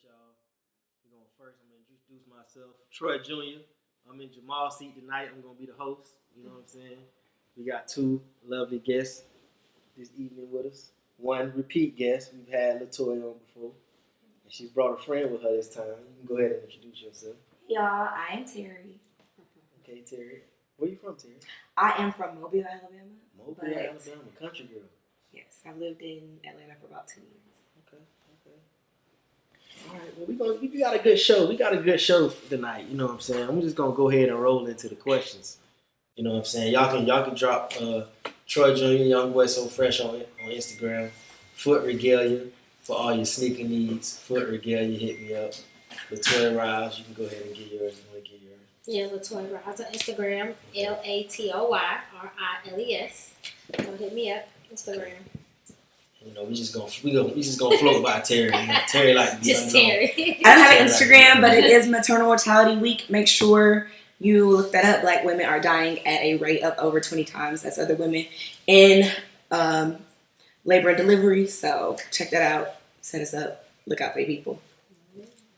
y'all. We're going first. I'm gonna introduce myself, Troy Jr. I'm in Jamal's seat tonight. I'm gonna be the host. You know what I'm saying? We got two lovely guests this evening with us. One repeat guest. We've had Latoy on before, and she's brought a friend with her this time. You can go ahead and introduce yourself. Y'all, I am Terry. Okay, Terry. Where you from, Terry? I am from Mobile, Alabama. Mobile, Alabama, country girl. Yes, I've lived in Atlanta for about 2 years. Okay. All right, well, we got a good show. We got a good show tonight. You know what I'm saying? I'm just gonna go ahead and roll into the questions. You know what I'm saying? Y'all can drop Troy Jr. Young Boy So Fresh on Instagram. Foot Regalia for all your sneaker needs. Foot Regalia, hit me up. Latoy Riles, you can go ahead and get yours. You want to get yours? Yeah, Latoy Riles on Instagram, LATOYRILES. Don't hit me up, Instagram. You know, we just gonna float by Terry. You know, Terry like to be Just unknown. Terry. I don't have an Instagram, but it is Maternal Mortality Week. Make sure you look that up. Black women are dying at a rate of over 20 times as other women in labor and delivery. So check that out. Set us up. Look out for your people.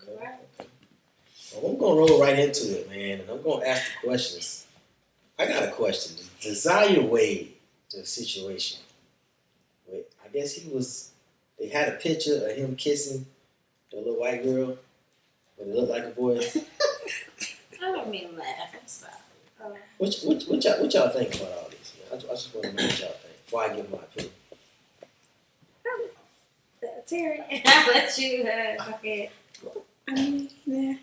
Okay. Well, I'm gonna roll right into it, man, and I'm gonna ask the questions. I got a question. The Zaya Wade situation. Wait, I guess they had a picture of him kissing the little white girl, but it looked like a boy. I don't mean to laugh. I'm sorry. What y'all think about all this? Man? I just want to know what y'all think before I give my opinion. Terry, I'll let you go ahead. I mean,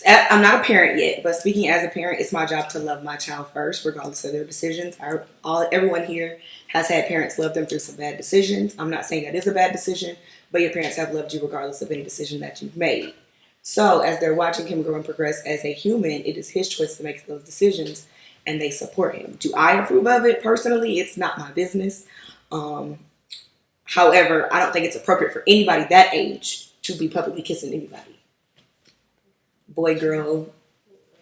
I'm not a parent yet, but speaking as a parent, it's my job to love my child first, regardless of their decisions. Everyone here has had parents love them through some bad decisions. I'm not saying that is a bad decision, but your parents have loved you regardless of any decision that you've made. So as they're watching him grow and progress as a human, it is his choice to make those decisions, and they support him. Do I approve of it personally? It's not my business. However, I don't think it's appropriate for anybody that age to be publicly kissing anybody. Boy, girl,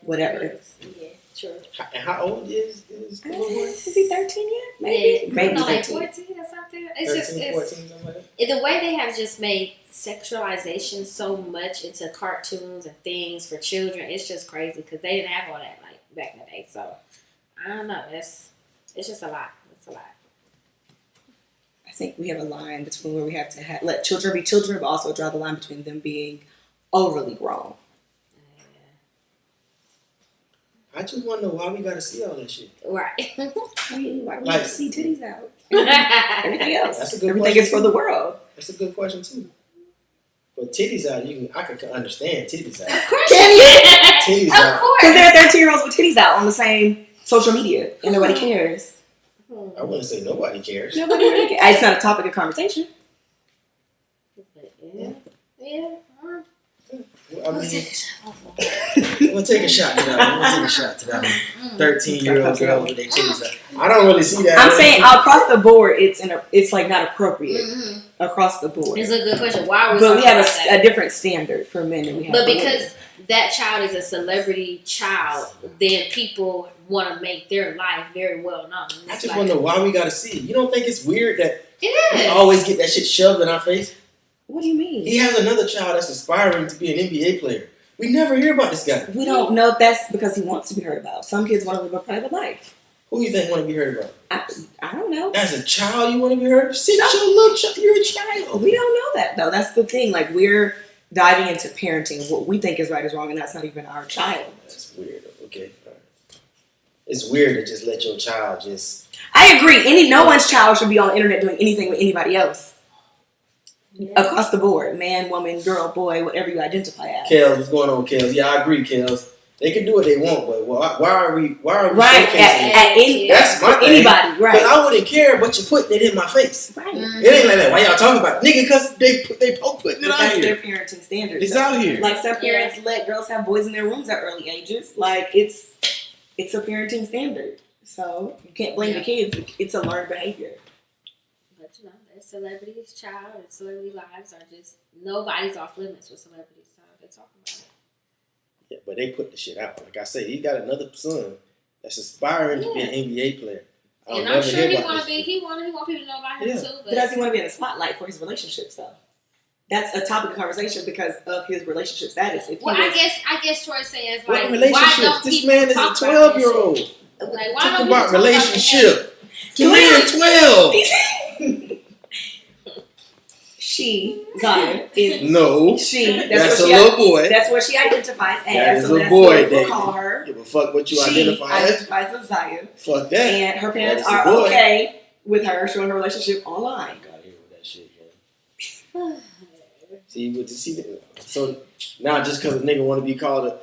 whatever. Yeah, true. And how old is the little boy? Is he 13 yet? Maybe. Yeah, Maybe no, like 13. 14 or something. 13, 14, something like that? The way they have just made sexualization so much into cartoons and things for children, it's just crazy because they didn't have all that like back in the day. So I don't know. It's just a lot. It's a lot. I think we have a line between where we have to let children be children, but also draw the line between them being overly grown. I just want to know why we got to see all that shit. Right. I mean, why do we have to see titties out? Everything Everything else. That's a good Everything question, is for too. the world. That's a good question too. But titties out, I can understand titties out. Of course. Can you? Titties Of out. course. Because there are 13-year-olds with titties out on the same social media, and nobody cares. I wouldn't say nobody cares. Nobody really cares. It's not a topic of conversation. Yeah. I mean, I'm gonna take a shot to that. 13-year-old girl with their titties out. I don't really see that. I'm saying across the board, it's like not appropriate across the board. It's a good question. Why are we? But we have that? a different standard for men than we have. But for because women. that child is a celebrity child, then people want to make their life very well known. I just want to know why we gotta see it. You don't think it's weird that it we is. always get that shit shoved in our face? What do you mean? He has another child that's aspiring to be an NBA player. We never hear about this guy. We don't know if that's because he wants to be heard about. Some kids want to live a private life. Who do you think want to be heard about? I don't know. As a child, you want to be heard? Sit your little child. You're a child. We don't know that, though. That's the thing. Like, we're diving into parenting. What we think is right is wrong, and that's not even our child. That's weird. Okay. All right. It's weird to just let your child just... I agree. No one's child should be on the internet doing anything with anybody else. Yeah. Across the board. Man, woman, girl, boy, whatever you identify as. Kels, what's going on, Kels? Yeah, I agree, Kels. They can do what they want, but why are we right, showcasing that's my thing. Anybody, right. But I wouldn't care, but you're putting it in my face. Right. It ain't like that. Why y'all talking about it? Nigga, because they putting it out that's here. Their parenting standards. It's out here. Like, some parents let girls have boys in their rooms at early ages. Like, it's a parenting standard. So, you can't blame the kids. It's a learned behavior. But you know, their celebrities' child and celebrity lives are just nobody's off limits with celebrities. So they talk about it. Yeah, but they put the shit out. Like I said, he got another son that's aspiring to be an NBA player. And I'm sure he want people to know about him too. But does he want to be in the spotlight for his relationships though? That's a topic of conversation because of his relationship status. I guess Troy says like, what relationships? This man is a 12-year-old. Like, why talk don't about relationship? Clearly 12. She, Zaya, is no. She. That's a little boy. That's what she identifies as. That is so a boy. We'll call her. Give a fuck what you She identify as. identifies as Zaya. Fuck that. And her parents are okay with her showing her relationship online. Gotta hear that shit, man. See, so now just because a nigga want to be called a,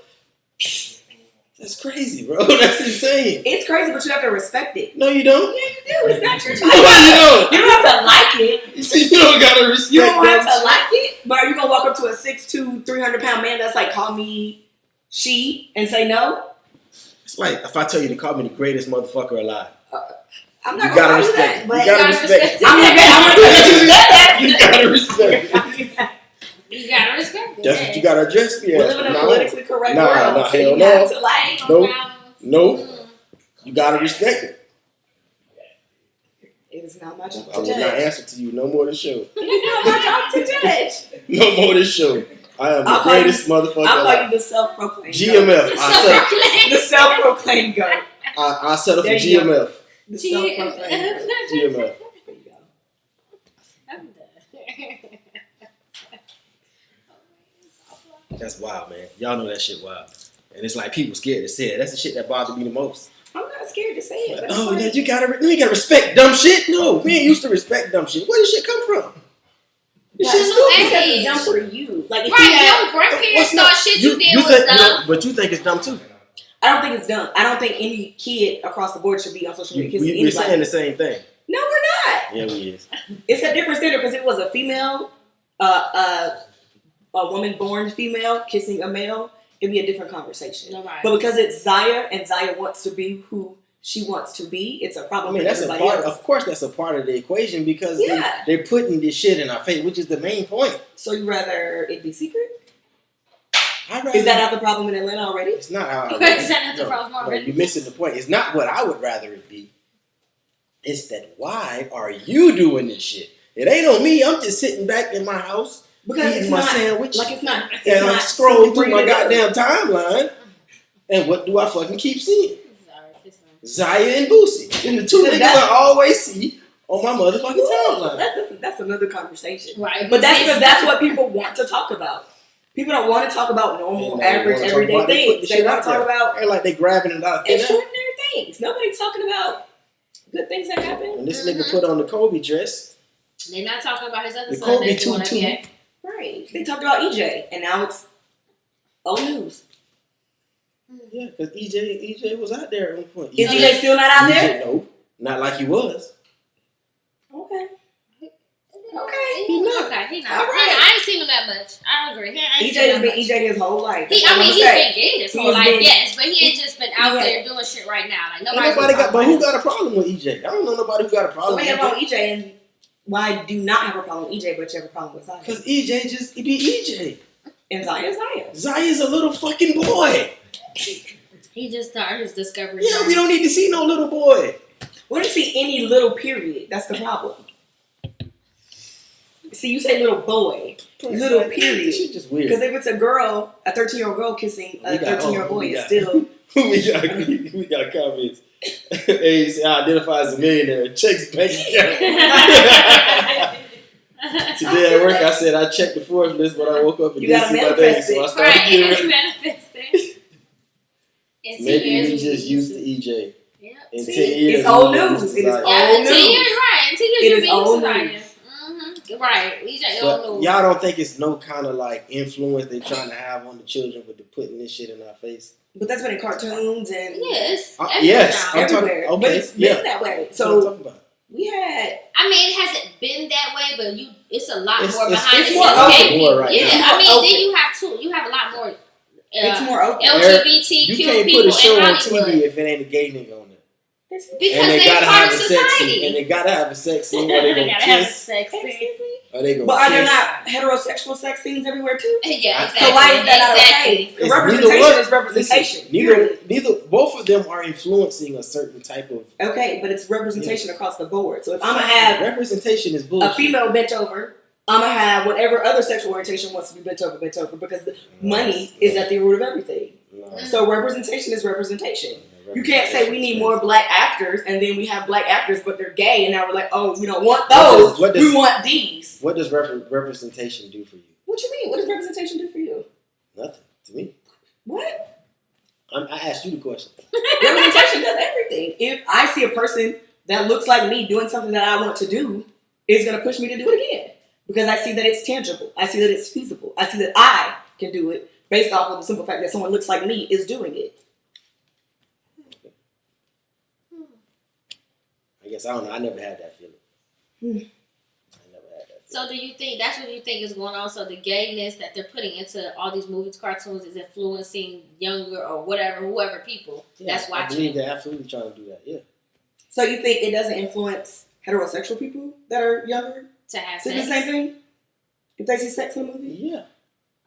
that's crazy, bro. That's insane. It's crazy, but you have to respect it. No, you don't. Yeah, you do. It's not your child. No, you don't. You don't have to like it. You see, you don't gotta respect. You don't have to like it. But are you gonna walk up to a 6'2", 300-pound man that's like, call me she, and say no? It's like if I tell you to call me the greatest motherfucker alive. I'm not gonna call you that. But you gotta respect. I'm gonna respect that. You gotta respect. You gotta respect it. That's what you gotta address me as. We live in a politically correct world. Hell so you no. have to like. Nope. You gotta respect it. It is not my job to I will judge. not answer to you no more this show. It is not my job to judge. No more this show. I am the greatest motherfucker. I'll call you the self-proclaimed GMF. The self-proclaimed goat. I settle for GMF. The self-proclaimed GMF. There you go. I'm done. That's wild, man. Y'all know that shit wild. And it's like people scared to say it. That's the shit that bothered me the most. I'm not scared to say it. But oh, you gotta respect dumb shit? No, we ain't used to respect dumb shit. Where does shit come from? This shit's stupid. Because it's dumb for you. Like, if your grandparents thought shit you did was dumb. But you think it's dumb too. I don't think it's dumb. I don't think any kid across the board should be on social media kissing anybody. We're saying the same thing. No, we're not. Yeah, we is. It's a different standard because it was a female, a woman born female kissing a male. It'd be a different conversation. No, right. But because it's Zaya and Zaya wants to be who she wants to be, it's a problem. I mean, that's a part. Of course, that's a part of the equation because they're putting this shit in our face, which is the main point. So you rather it be secret? Is that not the problem in Atlanta already? It's not how. Is that not the problem already? You're missing the point. It's not what I would rather it be. It's that why are you doing this shit? It ain't on me. I'm just sitting back in my house eating my sandwich. Like it's not. And I'm scrolling through my goddamn timeline. And what do I fucking keep seeing? Zaya and Boosie. And the two niggas I always see on my motherfucking timeline. That's another conversation. Right. But that's because that's what people want to talk about. People don't want to talk about normal, average, everyday things. They want to talk about... They're like they grabbing it out. Extraordinary things. Nobody's talking about good things that happen. When this nigga put on the Kobe dress... They're not talking about his other son. Kobe tutu. Right. They talked about EJ, and now it's old news. Yeah, because EJ was out there at one point. Is EJ still not out there? No, not like he was. Okay. He not. All right. I ain't seen him that much. I agree. EJ has been EJ his whole life. He's been gay his whole life, yes, but he ain't just been out there doing shit right now. Like nobody got. But who got a problem with EJ? I don't know nobody who got a problem. So we have on EJ, and why do you not have a problem with EJ, but you have a problem with Zaya? Because EJ just be EJ, and Zaya. Zaya's a little fucking boy. He just started his discovery. Yeah, we don't need to see no little boy. We don't see any little period. That's the problem. See, you say little boy, little period. This shit just weird. Because if it's a girl, a 13-year-old girl kissing a 13-year-old boy, it's still. we got comments. Hey, say I identify as a millionaire. Checks bank account. Today at work, I said I checked the Forbes list, but I woke up and didn't see my day, so I started getting ready. Maybe we just used to EJ. Yep. In 10 years, it's old news. It is old news. 10 years, right? In 10 years, it is old news. Right, EJ but y'all don't think it's no kind of like influence they trying to have on the children with the putting this shit in our face? But that's been in cartoons and yes, I'm everywhere. Talking, okay, but it's been that way. So we had. I mean, it hasn't been that way, but it's a lot more behind the scenes. More right yeah, now. I mean, then you have a lot more. It's more open. LGBTQ you can't people put a show in on Hollywood. TV if it ain't a gay nigga on there. Because they they're gotta part have of a sex society. scene, and they gotta have a sex scene where they They gonna gotta have a kiss. sex scene. Or they gonna But are there kiss. not heterosexual sex scenes everywhere too? Yeah, exactly. So why is that not Exactly. okay? It's Representation neither one. is representation. Listen, neither. Both of them are influencing a certain type of. Okay, but it's representation across the board. So if I'm gonna have representation is bullshit. a female bent over, I'm gonna have whatever other sexual orientation wants to be bent over, because money is at the root of everything. No. So representation is representation. You can't say we need more black actors, and then we have black actors, but they're gay, and now we're like, oh, we don't want those. We want these. What does representation do for you? What you mean? What does representation do for you? Nothing to me. What? I asked you the question. Representation does everything. If I see a person that looks like me doing something that I want to do, it's going to push me to do it again. Because I see that it's tangible. I see that it's feasible. I see that I can do it based off of the simple fact that someone looks like me is doing it. I guess I don't know. I never had that feeling. I never had that feeling. So do you think that's what you think is going on? So the gayness that they're putting into all these movies, cartoons is influencing younger or whatever, whoever people that's watching. I believe they're absolutely trying to do that. Yeah. So you think it doesn't influence heterosexual people that are younger To have to do sex. the same thing? If they see sex in a movie? Yeah.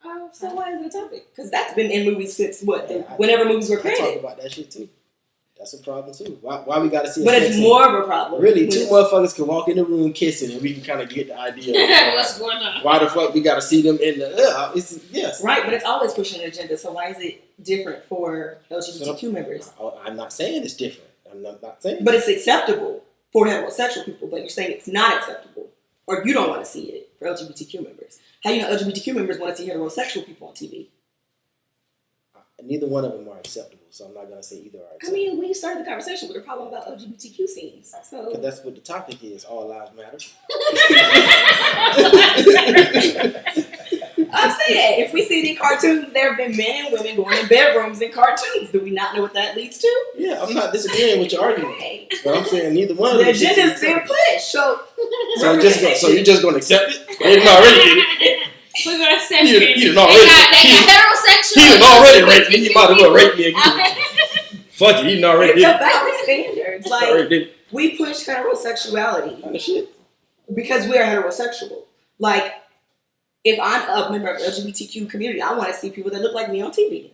Oh, So why is it a topic? Because that's been in movies since Yeah, whenever movies were I talk created. about that shit too. That's a problem too. Why we gotta see? But it's more of a problem. Really, two motherfuckers can walk in the room kissing, and we can kind of get the idea. Of what's going on? Why the fuck we gotta see them in the? Yes. Right, but it's always pushing an agenda. So why is it different for LGBTQ members? I'm not saying it's different. I'm not saying. But it's acceptable for heterosexual people. But you're saying it's not acceptable, or you don't want to see it for LGBTQ members. How you know LGBTQ members want to see heterosexual people on TV? Neither one of them are acceptable, so I'm not gonna say either are acceptable. I mean, we started the conversation with a problem about LGBTQ scenes. So Because that's what the topic is. All lives matter. I'm saying, if we see the cartoons, there have been men and women going in bedrooms in cartoons. Do we not know what that leads to? Yeah, I'm not disagreeing with your argument, Okay. but I'm saying neither one of The them. agenda's been pushed. So So you're just gonna accept it? They done already did it. We're gonna accept He it. done already. They got heterosexual. He done already raped me. He might as well rape me again. Fuck it, he done already it's did it. about standards. Already Like, did it. we push heterosexuality Kind of shit. because we are heterosexual. Like, if I'm a member of the LGBTQ community, I want to see people that look like me on TV.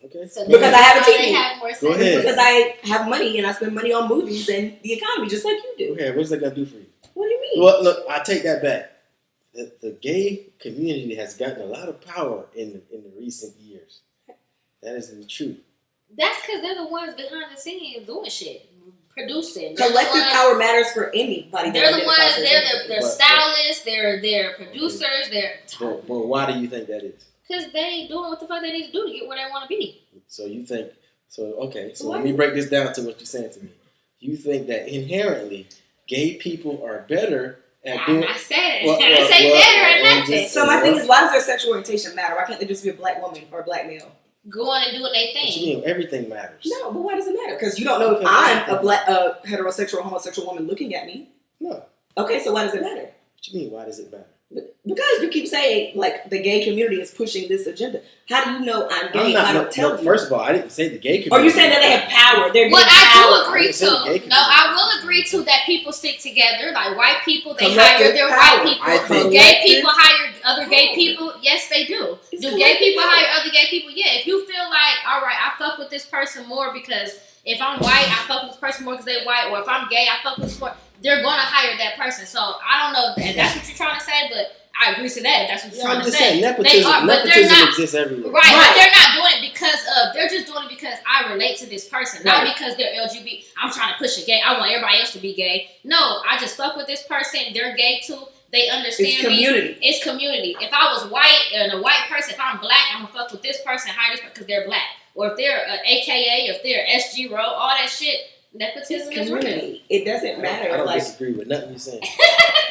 Okay. So Because I have a they TV. have more sex. Go ahead. Because I have money and I spend money on movies and the economy, just like you do. Okay, what's that gonna do for you? What do you mean? Well, look, I take that back. The gay community has gotten a lot of power in the recent years. That is the truth. That's because they're the ones behind the scenes doing shit, producing. Collective power matters for anybody. They're the ones. identifies as They're gay. the stylists. They're producers. They're But why do you think that is? because they doing what the fuck they need to do to get where they want to be. So you think okay, so Why let me is break this down to what you're saying to me. You think that inherently gay people are better at I'm doing not saying Well, I didn't say better or well, nothing. just- So my thing is, why does their sexual orientation matter? Why can't they just be a black woman or a black male? Going and doing their what you thing. mean everything matters. No, but why does it matter? Because you don't know if Because I'm a black, heterosexual, homosexual woman looking at me. No. Okay, so why does it matter? What you mean why does it matter? Because you keep saying like the gay community is pushing this agenda. How do you know I'm gay? I don't tell you. First of all, I didn't say the gay community. Or you saying that they have power? They're What getting I power. do agree I didn't say the gay to, community. no, I will agree to that people stick together. Like white people, they Collective hire their power. white people. I Do think- gay people hire other gay people? Yes, they do. It's Do gay collective people power. hire other gay people? Yeah. If you feel like, all right, I fuck with this person more because if I'm white, I fuck with this person more because they're white, or if I'm gay, I fuck with this more. They're gonna hire that person. So I don't know if that's what you're trying to say, but I agree to that. If that's what you're Yeah, I'm trying to just say. saying They nepotism, are, but they're nepotism not. exists everywhere. Right, Right. but they're not doing it because of. They're just doing it because I relate to this person, not Right. because they're LGBT. I'm trying to push a gay. I want everybody else to be gay. No, I just fuck with this person. They're gay too. They understand It's me. community. It's community. If I was white and a white person, if I'm black, I'm gonna fuck with this person, hire this person because they're black. Or if they're AKA, if they're SG Row, all that shit. Nepotism It's is real. community. It doesn't matter. I don't Like, disagree with nothing you're saying.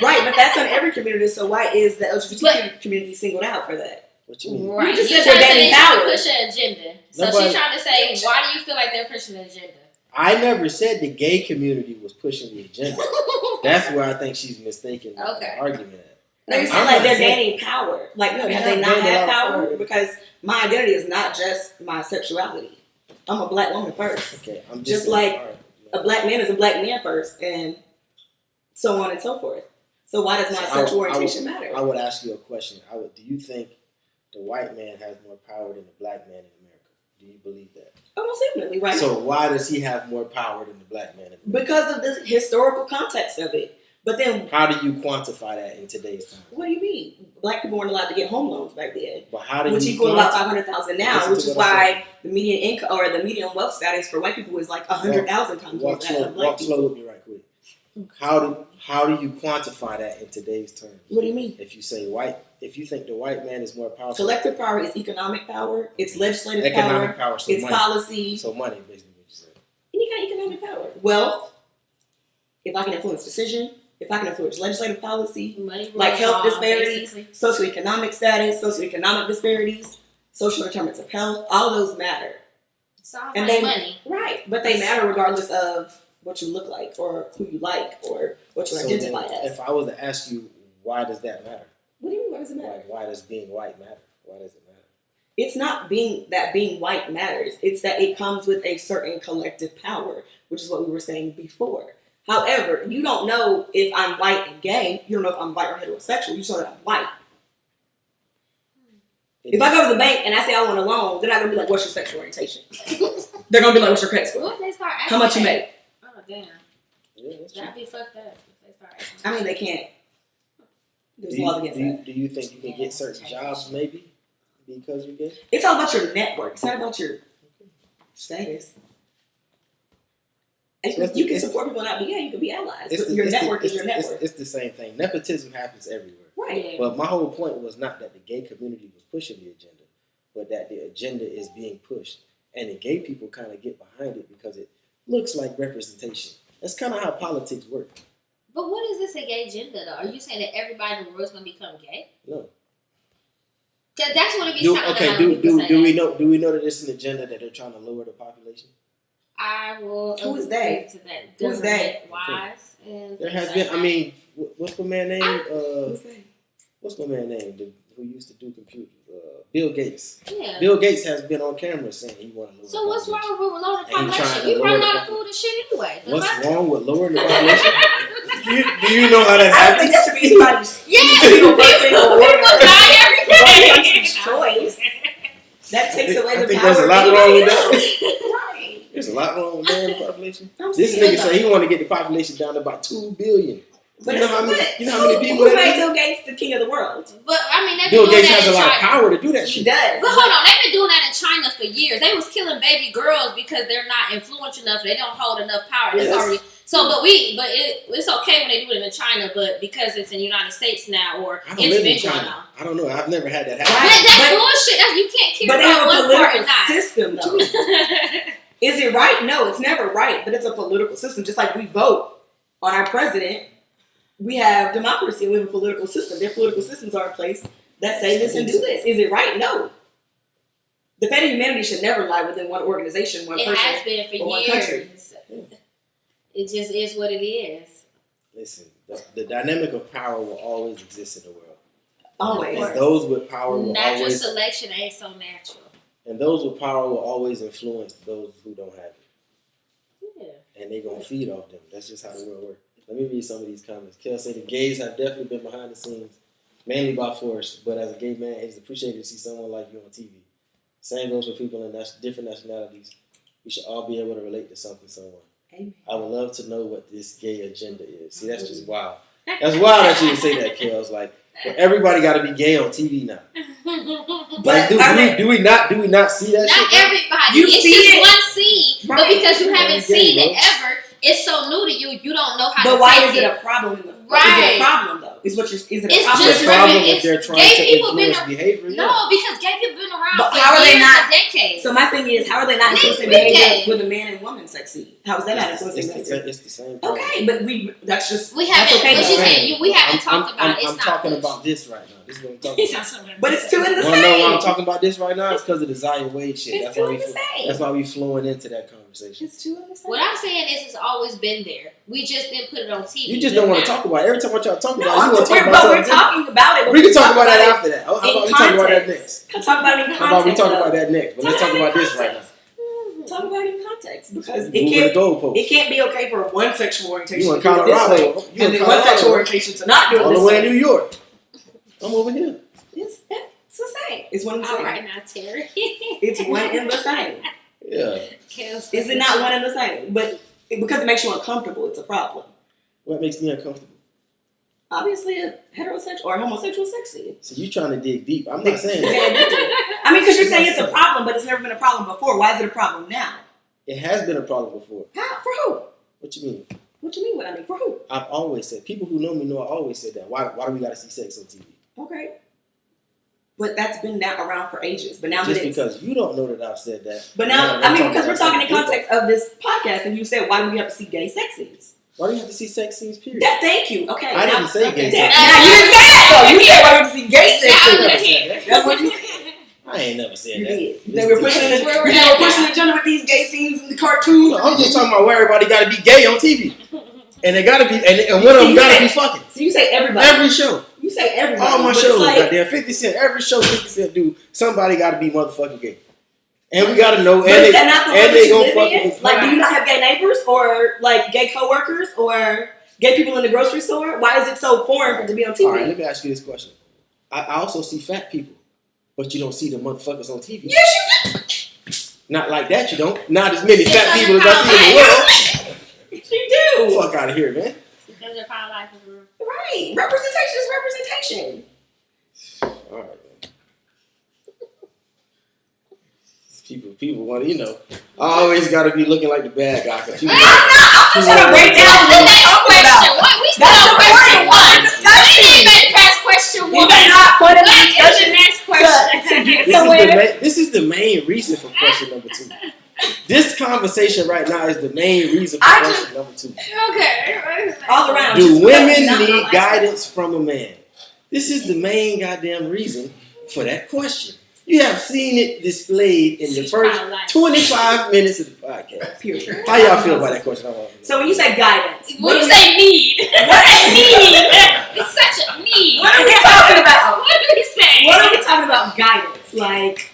right, but that's in every community. So why is the LGBTQ But- community singled out for that? What you mean? Right. You just You're said trying to they're say gaining they trying to power. push an agenda. So Nobody- she's trying to say, why do you feel like they're pushing an agenda? I never said the gay community was pushing the agenda. That's where I think she's mistaken the Okay. argument at. No, you I'm said like not they're saying- gaining power. Like, Yeah, have they they have not gained a had lot of power? power. Because my identity is not just my sexuality. I'm a black woman first. Okay, I'm Just saying, like all right, A black man is a black man first, and so on and so forth. So why does my sexual orientation matter? I would ask you a question. Do you think the white man has more power than the black man in America? Do you believe that? Oh, most definitely, right? So why does he have more power than the black man in America? Because of the historical context of it. But then, how do you quantify that in today's time? What do you mean? Black people weren't allowed to get home loans back then, but how do which you equal about $500,000 now, which is why the median income or the median wealth status for white people is like 100,000 times more than that. Walk slow with me, right quick. How do you quantify that in today's terms? What do you mean? If you think the white man is more powerful, collective power is economic power. It's legislative economic power. So it's money. Policy. So money, basically, what you said. Any kind of economic power, wealth. If I can influence decision. If I can influence legislative policy, like health disparities, socioeconomic status, socioeconomic disparities, social determinants of health, all those matter. And they money. Right, but they matter regardless of what you look like or who you like or what you identify as. If I was to ask you, why does that matter? What do you mean, why does it matter? Like, why does being white matter? Why does it matter? It's not being white matters. It's that it comes with a certain collective power, which is what we were saying before. However, you don't know if I'm white and gay. You don't know if I'm white or heterosexual. You just know that I'm white. If I go to the bank and I say I want a loan, they're not going to be like, what's your sexual orientation? They're going to be like, what's your credit score? What if they start asking? How much you make? Oh, damn. Yeah, that'd be fucked up if they start asking. I mean, they can't. There's laws against that. Do you think you can get certain jobs maybe because you're gay? It's all about your network. It's not about your status. You can support people not be gay. You can be allies. Your network is your network. It's the same thing. Nepotism happens everywhere. Right. But my whole point was not that the gay community was pushing the agenda, but that the agenda is being pushed. And the gay people kind of get behind it because it looks like representation. That's kind of how politics work. But what is this a gay agenda, though? Are you saying that everybody in the world is going to become gay? No. Because that's what it be sounding like. Do we know that it's an agenda that they're trying to lower the population? I will. Who is they? To that. Who's they? Wise. And there has been. I mean, what's the man name? Who's they? What's the man name who used to do computers? Bill Gates. Yeah. Bill Gates has been on camera saying he wanted to lower. So what's wrong with lowering the population? You running out of food and shit anyway. What's wrong with lowering the population? do you know how that happens? I don't think that should be anybody's. People die every day. Choice. That takes away the power. I think there's a lot wrong with that. Right. There's a lot wrong with lowering the population. This nigga said he want to get the population down to about 2 billion. But you know how many people? Who made Bill Gates the king of the world? But I mean, Bill Gates has a lot of power to do that shit. He does. But hold on, they've been doing that in China for years. They was killing baby girls because they're not influential enough. They don't hold enough power. That's already so. It's okay when they do it in China, but because it's in the United States now or individual now. I don't know. I've never had that happen. That's bullshit. You can't care about one part and not. System though. Is it right? No, it's never right. But it's a political system. Just like we vote on our president. We have democracy and we have a political system. Their political systems are in place that say this and do this. Is it right? No. The fate of humanity should never lie within one organization, one person, it has been for or years. One country. It just is what it is. Listen, the dynamic of power will always exist in the world. Always. And those with power will natural always... selection ain't so natural. And those with power will always influence those who don't have it. Yeah. And they're going to feed off them. That's just how the world works. Let me read some of these comments. Kel said the gays have definitely been behind the scenes, mainly by force, but as a gay man, it's appreciated to see someone like you on TV. Same goes for people in different nationalities. We should all be able to relate to someone. Amen. I would love to know what this gay agenda is. See, that's just wild. That's wild that you would say that, Kel. It's like, well, everybody got to be gay on TV now. But do we not see that? Not shit, everybody. It's just one scene, right. But because you haven't seen gay, it ever. It's so new to you, you don't know how to But why is take it a problem? Right. Is it a problem, though? Is it a problem? Just a problem if they're trying gay to people influence behavior. No, because gay people been around but for how are they years not, and decades. So my thing is, how are they not influencing behavior with a man and woman sex scene? How is that not influencing behavior? It's the same problem. Okay, but that's haven't, okay, but we haven't talked about it. I'm talking about this right now. This is what I'm talking about. But it's two in the same. No, why I'm talking about this right now is because of the Zaya Wade shit. It's two in the same. That's why we flowing into that conversation. It's two in the same. What I'm saying is, it's always been there. We just didn't put it on TV. You just don't want to talk about it. Every time I try to talk about it, you want to talk about but something. We're talking about it. We can talk about that after that. How about we talk about that next? Talk about it in context. How about we talk about that next? But let's talk about this right now. Talk about it in context. context because Moving the goalposts. it can't be okay for one sexual orientation You in to do it this Colorado? way, and then one sexual orientation to not do it All this the way in way. New York. I'm over here. It's the same. It's one and the All same. right now, Terry. It's one and the same. Yeah. Is it not one and the same? But because it makes you uncomfortable, it's a problem. What makes me uncomfortable? Obviously, a heterosexual or homosexual sex scene. So you trying to dig deep. I'm not saying that. I mean, because you're saying it's a problem, but it's never been a problem before. Why is it a problem now? It has been a problem before. How? For who? What you mean? What you mean? What I mean? For who? I've always said, people who know me know I always said that. Why do we got to see sex on TV? Okay. But that's been around for ages. But now Just that it's, because you don't know that I've said that. but now, I'm I mean, talking because we're about talking in people. context of this podcast, and you said, why do we have to see gay sex scenes? Why do you have to see sex scenes, period? Thank you. Okay. I didn't say gay sex Now scenes. you didn't say that though. You said why we have to see gay sex I scenes. never said that. That's what you said. I ain't never said You that. did. They were pushing This is the, where we're they at were pushing now. the agenda with these gay scenes in the cartoons. I'm just talking about where everybody got to be gay on TV. And they got to be, and one of them got to be fucking. So you say everybody. Every show. You say everybody. All my but it's shows, like, goddamn, 50 Cent, every show 50 Cent do, somebody got to be motherfucking gay. And we got to know, but and is they, that not the and world they that you gonna live fucking in? Like, do you not have gay neighbors or like gay coworkers or gay people in the grocery store? Why is it so foreign for it to be on TV? All right, let me ask you this question. I also see fat people, but you don't see the motherfuckers on TV. Yes, you do. Not like that, you don't. Not as many It's fat under people as I see in the world. Yes, you do. Fuck out of here, man. Because your power life is real. Right. Representation is representation. All right, man. People want to, I always got to be looking like the bad guy. I'm trying to break down The what next we're talking question. about. What? We still That's on the question point. one. Discussion. We ain't made it past question You one. better not put it in What is the discussion next question? This is the main reason for question number 2. This conversation right now is the main reason for question number 2. Okay. All around. Do Just women because it's need not guidance from a man? This is the main goddamn reason for that question. You have seen it displayed in the first 25 minutes of the podcast. Period. How y'all feel about that question? I want to know. So when you say guidance, When you say need, what is need? it's such a need. What are we talking about? What are we saying? What are we talking about? Guidance, like.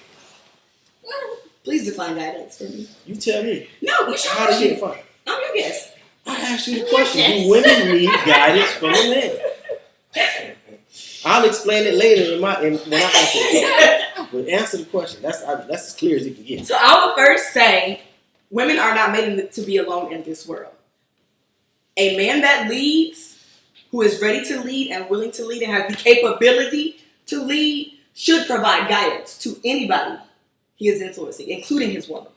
Please define guidance for me. You tell me. No, we should. How do you define it? I'm your guest. I asked you the question. Do women need guidance from a man? I'll explain it later when I answer it. But answer the question. That's as clear as it can get. So I will first say, women are not made to be alone in this world. A man that leads, who is ready to lead and willing to lead and has the capability to lead, should provide guidance to anybody he is influencing, including his woman.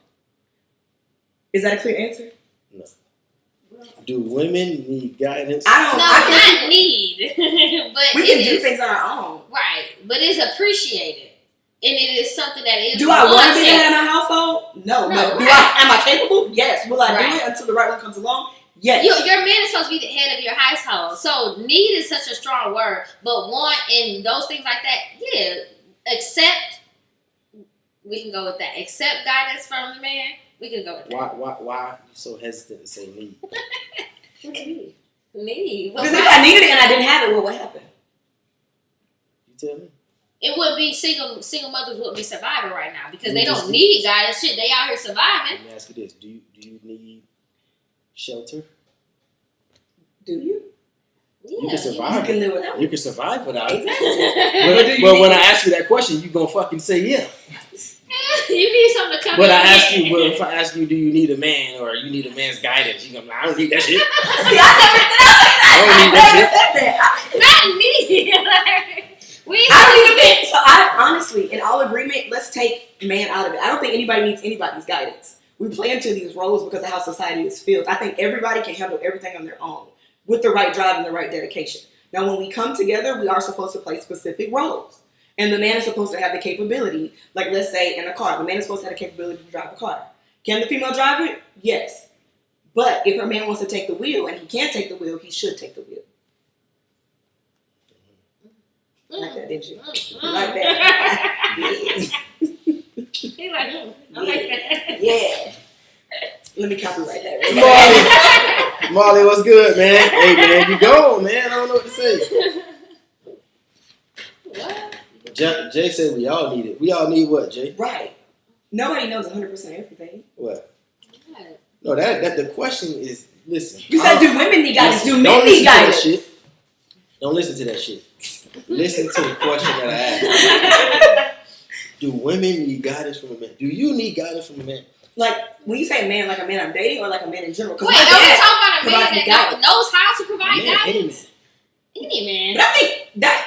Is that a clear answer? No. Do women need guidance? Not need, but We can do things on our own. Right, but it's appreciated, and it is something that is. Do I want to be the wanted. head of my household? No. But right. am I capable? Yes. Will I Right. do it until the right one comes along? Yes. Your man is supposed to be the head of your household, so need is such a strong word, but want and those things like that, yeah, accept. We can go with that. Accept guidance from the man. We can go with that. Why are you so hesitant to say need? Need. Because if I needed it and I didn't have it, what would happen? You tell me. It would be single mothers would be surviving right now because they just don't need guidance. Shit, they out here surviving. Let me ask you this: Do you need shelter? Do you? Yeah. You can survive. You can live without it. You can survive without it. Exactly. But when I ask you that question, you gonna fucking say yeah. You need something to come But in. if I ask you, do you need a man or you need a man's guidance? You gonna, I don't need that shit. See, I never said that. Not need. I don't even think so. I honestly, in all agreement, let's take man out of it. I don't think anybody needs anybody's guidance. We play into these roles because of how society is filled. I think everybody can handle everything on their own with the right drive and the right dedication. Now, when we come together, we are supposed to play specific roles. And the man is supposed to have the capability, like let's say in a car, the man is supposed to have the capability to drive a car. Can the female drive it? Yes. But if a man wants to take the wheel and he can't take the wheel, he should take the wheel. Like that, didn't you? Like that. He like, I like that. Yeah. Let me copyright that. Molly, what's good, man? Hey, man, you go, man. I don't know what to say. What? Jay said we all need it. We all need what, Jay? Right. Nobody knows 100% everything. What? Yeah. No, that the question is, listen. You said, do women need guidance? Do men Don't need listen to that guidance? shit. Don't listen to that shit. Listen to the question that I asked. Do women need guidance from a man? Do you need guidance from a man? Like, when you say man, like a man I'm dating, or like a man in general? Wait, are we talking about a man that knows how to provide Man, guidance? Any man. But I think that,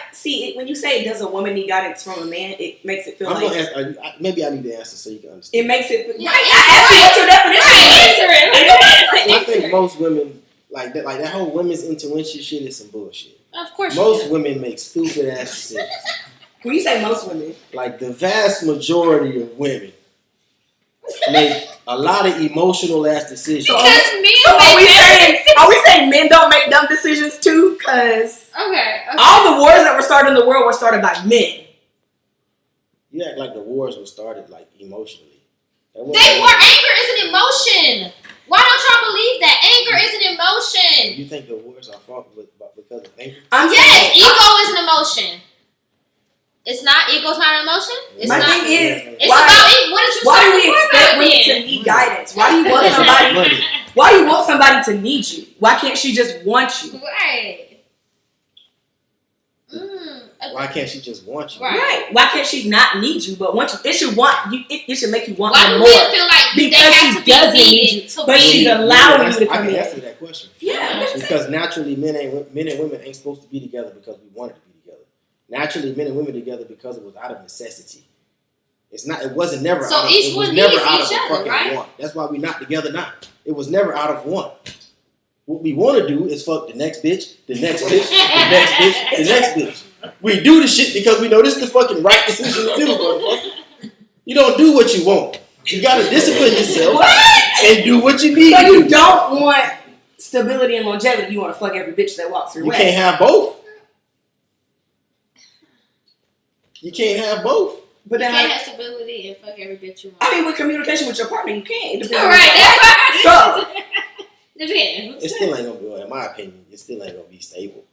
when you say does a woman need guidance from a man, it makes it feel I'm like. gonna ask, maybe I need to answer so you can understand. It makes it. Yeah, Right, I asked you what your definition is. I think most women, like that whole women's intuition shit is some bullshit. Of course. Most women make stupid ass decisions. When you say most women, Like the vast majority of women make a lot of emotional ass decisions. Because men are we saying men don't make dumb decisions too? Because okay. all the wars that were started in the world were started by men. You act like the wars were started like emotionally. Anger is an emotion. Why don't y'all believe that? Anger is an emotion. You think the wars are fought because of anger? Yes, ego is an emotion. It's not. Ego's not an emotion. It's My not. thing is, It's about what did you why say do we before expect about women to then? need guidance? Why do you want somebody? Why do you want somebody to need you? Why can't she just want you? Right. Why can't she just want you? Right. Why can't she not need you but want you? It should want you. It should make you want Why her do more. men feel like they Because have she to be doesn't need needed you, to but be? she's allowing you to I come can in. answer that question. Yeah. Because naturally, men and women ain't supposed to be together because we wanted to be together. Naturally, men and women together because it was out of necessity. It's not. It wasn't never. So out of, each it was one never needs out each of a other, fucking right? want. That's why we're not together now. It was never out of want. What we want to do is fuck the next bitch, the next bitch, the next bitch, the next bitch. We do the shit because we know this is the fucking right decision to do, motherfucker. You don't do what you want. You gotta discipline yourself and do what you need So to you do. don't want stability and longevity. You want to fuck every bitch that walks your You way. can't have both. You can't have both. But You then, can't have stability and fuck every bitch you want. I mean, with communication with your partner, you can. It depends on Right. So, Depends. It still ain't gonna be, in my opinion, it still ain't gonna be stable.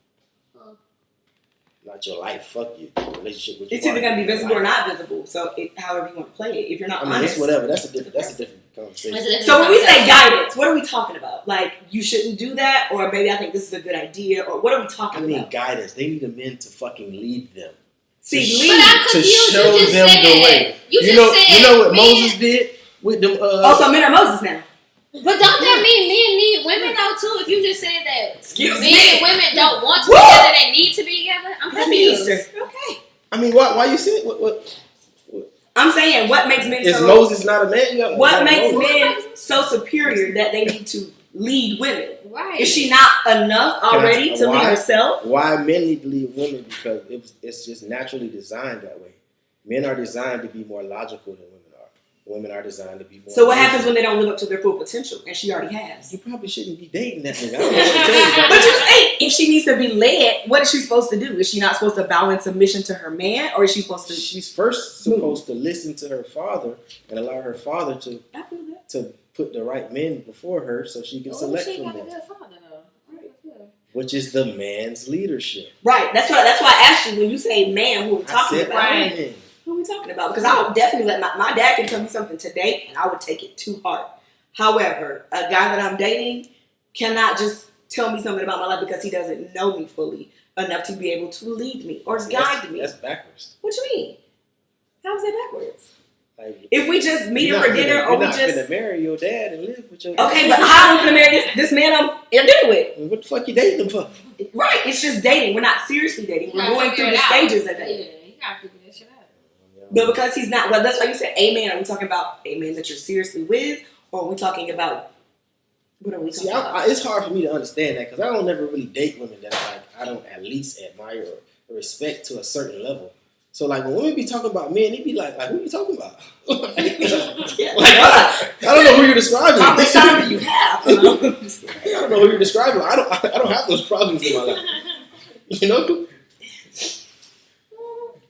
Not your life. Fuck you. Relationship with your it's either partner. going to be visible or not visible. So, however you want to play it. If you're not I mean, honest. it's whatever. That's a different conversation. So when we say guidance, what are we talking about? Like, you shouldn't do that, or maybe I think this is a good idea, or what are we I talking mean, about? guidance. They need the men to fucking lead them. See, But lead. I'm To confused. show You just them said the way. You You just know what men- Moses did with them? So men are Moses now. But don't that mean men need women though too? If you just said that Excuse men me. and women don't want to be together, they need to be together. I'm confused. Okay. I mean, why you say what? I'm saying, what makes men Is so... Moses not a man? What makes Moses. men so superior that they need to lead women? Right. Is she not enough already to lead herself? Why men need to lead women? Because it's just naturally designed that way. Men are designed to be more logical than women are. Women are designed to be more. So what happens when they don't live up to their full potential? And she already has. You probably shouldn't be dating that nigga. I don't know what to tell you about But you that. say if she needs to be led, what is she supposed to do? Is she not supposed to bow in submission to her man, or is she supposed to? She's first supposed to listen to her father and allow her father to I feel that. to put the right men before her so she can select she from got a them. good father though. Right. Which is the man's leadership. Right. That's why I asked you when you say man, who are we talking about? Right. Men. Who are we talking about? Because I would definitely let my dad can tell me something today, and I would take it to heart. However, a guy that I'm dating cannot just tell me something about my life because he doesn't know me fully enough to be able to lead me or guide me. That's backwards. What you mean? How is that backwards? Like, If we just meet him for dinner, or you're we not just finna marry your dad and live with your dad. okay, but how am I gonna marry this man I'm dealing with? What the fuck you dating him for? Right, it's just dating. We're not seriously dating. We're going through the stages of dating. Yeah, you gotta figure that shit out. But because he's not, well, that's why you said amen. Are we talking about a man that you're seriously with, or are we talking about what are we talking about? It's hard for me to understand that because I don't never really date women that I don't at least admire or respect to a certain level. So like when women be talking about men, they be like who you talking about? I don't know who you're describing. How much time do you have? I don't know who you're describing. I don't have those problems in my life. You know?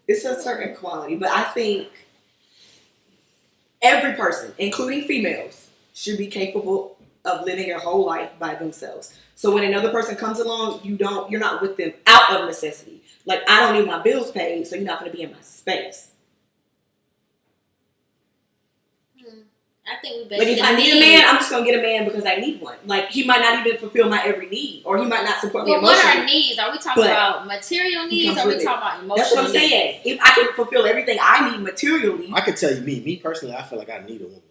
It's a certain quality, but I think every person, including females, should be capable of living their whole life by themselves. So when another person comes along, you're not with them out of necessity. Like, I don't need my bills paid, so you're not going to be in my space. I think we Like basically if I need a man, I'm just gonna get a man because I need one. Like he might not even fulfill my every need, or he might not support me But what emotionally. are needs? Are we talking But about material he needs? comes Or are we with talking about emotional That's what I'm needs? saying. If I can fulfill everything I need materially, I could tell you, me personally, I feel like I need a woman.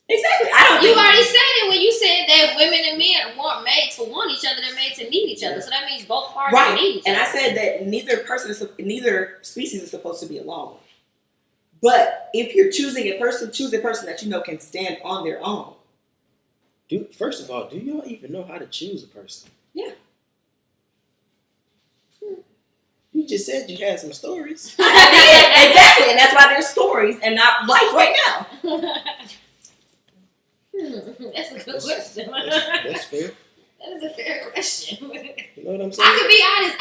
exactly. I don't. You think- already said it when you said that women and men weren't made to want each other; they're made to need each other. So that means both parties right. need each other. And I said that neither species is supposed to be alone. But if you're choosing a person, choose a person that you know can stand on their own. First of all, do y'all even know how to choose a person? Yeah. You just said you had some stories. I did, exactly, and that's why there's stories and not life right now. That's a good question. That's fair. That is a fair question. You know what I'm saying? I could be honest.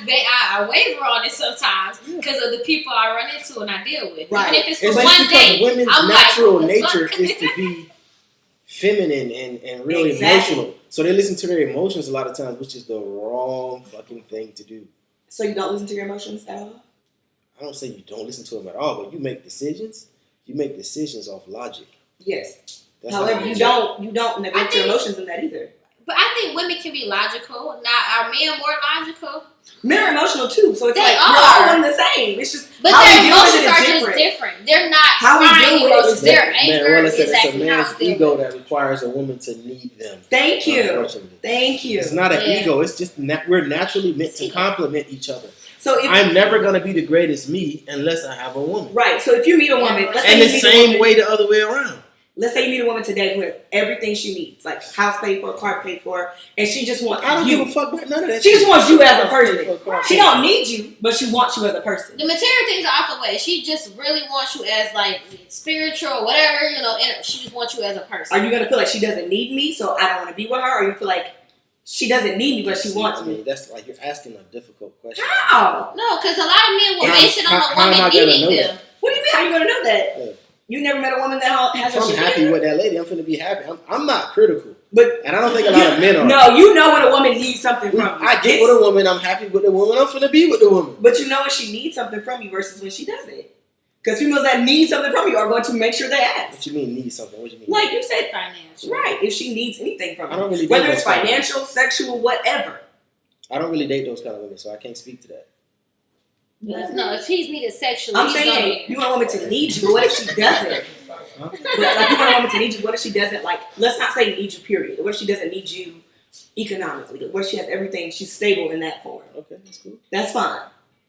I waver on it sometimes because of the people I run into and I deal with. Right. Even if it's for It's one just because day, women's I'm natural like, nature fuck? is to be feminine and really Exactly. emotional. So they listen to their emotions a lot of times, which is the wrong fucking thing to do. So you don't listen to your emotions at all? I don't say you don't listen to them at all, but you make decisions. You make decisions off logic. Yes. That's However, how you do don't neglect your emotions in that either. But I think women can be logical. Now, are men more logical? Men are emotional too, so it's They like are. we're all one and the same. It's just But how their we deal with emotions it are is just different. They're not How we crying deal with it emotions. is Their different. anger Man, is it's a exactly how man's I feel. ego that requires a woman to need them. Thank you. Unfortunately. Thank you. It's not an Yeah. ego. It's just we're naturally meant to complement each other. So if I'm never gonna be the greatest me unless I have a woman. right, so if you meet a woman, let's say And you the meet a same woman, way the other way around. let's say you meet a woman today who has everything she needs, like house paid for, car paid for, and she just wants I don't you. give a fuck about none of that. She just wants you as a House person. paid for, car She paid don't for. need you, but she wants you as a person. The material things are out the way. She just really wants you as like spiritual or whatever, and she just wants you as a person. Are you gonna feel like she doesn't need me, so I don't want to be with her, or you feel like she doesn't need me, but she wants I mean, me? that's like you're asking a difficult question. How? No, because a lot of men will How- base it on how a am I woman gonna needing know them. What do you mean? How you gonna know that? Yeah. You never met a woman that has If her I'm shit happy together? with that lady, I'm finna be happy. I'm not critical, But and I don't think a lot of men are. no, you know when a woman needs something from you. I get with a woman. I'm happy with the woman. I'm finna be with the woman. But you know when she needs something from you versus when she doesn't. Because females that need something from you are going to make sure they ask. What you mean need something? What you mean? Like you said, Financial. right? If she needs anything from I you, don't really whether date it's those kind of financial, sexual, whatever. I don't really date those kind of women, so I can't speak to that. No, if he's needed sexually, I'm he's saying you want a woman to need you, but what if she doesn't? Huh? But like you want a woman to need you, what if she doesn't? Like, let's not say need you, period. What if she doesn't need you economically? What if she has everything? She's stable in that form. Okay, that's cool. That's fine.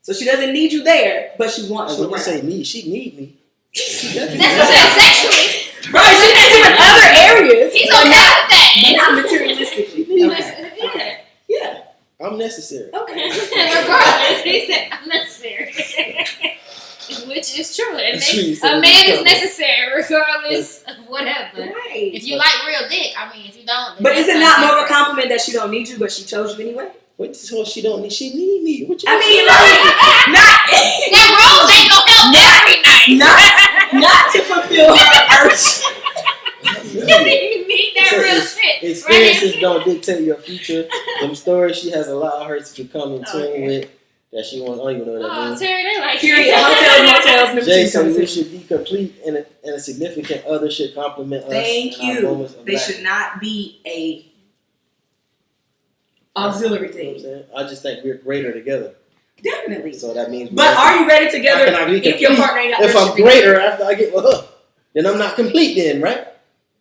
So she doesn't need you there, but she wants you When you around. say need, she need me. She definitely That's what does. I'm saying, sexually. Right, she needs you in other areas. He's but okay not, with but not that. materialistically. Okay. Yeah. Yeah. I'm necessary. Okay. Regardless, he said unnecessary. Which is true. And That's what you said. a man is necessary regardless of whatever. Right. If you like real dick, I mean, if you don't. then But is that's it not more of a different. compliment that she don't need you, but she chose you anyway? What so she don't need? She need me. What you I mean, like, That rose ain't gonna help every night. not to fulfill her urge. You need that So real it's- shit. Experiences don't dictate your future. Them stories she has allowed her to become in tune Okay. with that she wants. I don't even know what that Oh, means. Terry, they like Period. Hotels, motels, number Jay two said we conversation. should be complete, and a significant other should compliment us. Thank in our you. moments of They lack. should not be a auxiliary You know what I'm thing. saying? I just think we're greater together. Definitely. So that means. But are you ready together How can I be if your complete partner ain't got if their I'm shit together? greater after I get with her? Then I'm not complete. Then right?